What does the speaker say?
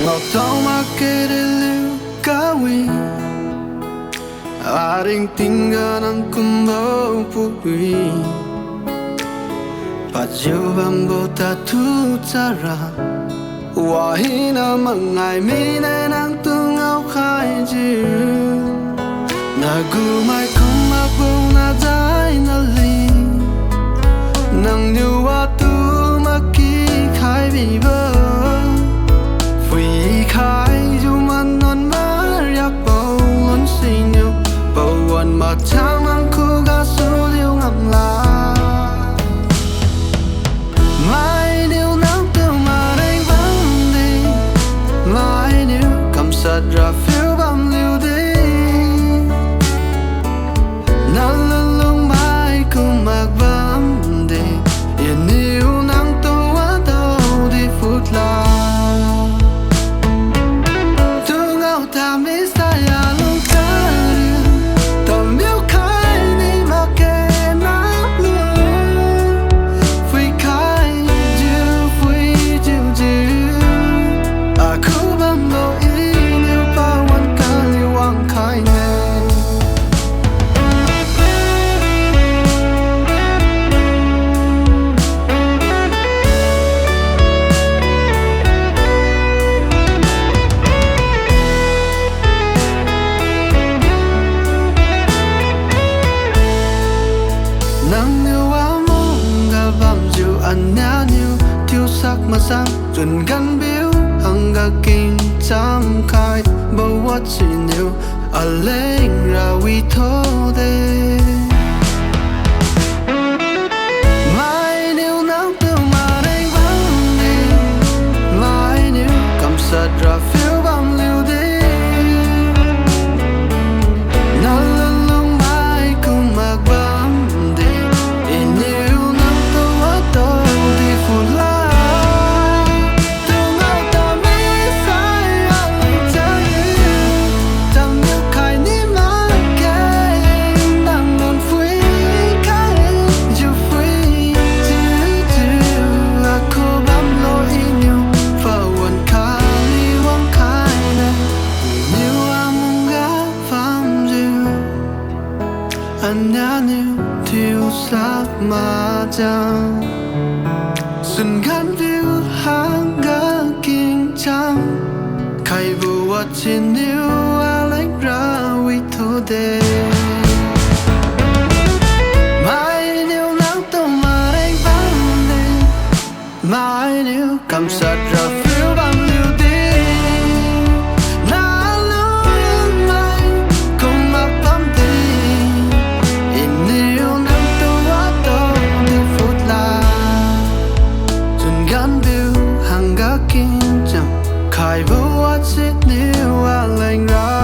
ngọc tao mà kê để lưu cá huy aring tinggal ang kumbau pui pajiu bambo tatu cara wahina mangai mi nên ang tungau khai jiu nagu mai không mặc bông na dai na li nang như tu Makikhaibo phui khai du man non ma yak bao on xin yêu bao on mà chang mang khu ga su liu ngam la mai điều nắng từ mà đánh vắng đi mai điều cầm sát ra phiêu bám liu đi na lung lung mai cùng mặc bám đi yên yêu nắng tô quá đâu đi phút la tu ngao ta mi sa ya lung ta tầm yêu khai ni mà kê na luôn phui khai phui chiu chiu à khu bám lo in yêu bao quan ca liu ang khai nè nắng yêu áo mong ga bám chiu anh nhá nhiêu thiếu sắc mà sang dần gắn biếu hằng ga kinh chăm khai bao quát xin yêu à lên ra vi thô đê mai nếu nắng từ mà đánh vắng đi mai nếu cầm sát ra phiêu bám liu đi na lung lung mai cùng mặc bám đi in yêu nắng tô quá đâu đi phút la tu ngao ta mi sai anh trái chẳng yêu khai ni mà kê đang non phui khai chiu phui chiu à khu bám lo in yêu phao quần khai li wang khai nè yêu mong ga pham chiu anh nhá nhiêu thiếu sắc mà chăng dần gắn biếu hang ga kinh chăng khai vô wat trên yêu à lách ra vi thô đê mai nếu nắng tô mà đánh vắng đi mai nếu cầm sát ra phiêu bám liu đi na lung mai cùng mặc bám đi in yêu nắng tô quá đâu đi phút la dần gắn biếu hằng ga kinh chẳng khai vô wat trên yêu à lành ra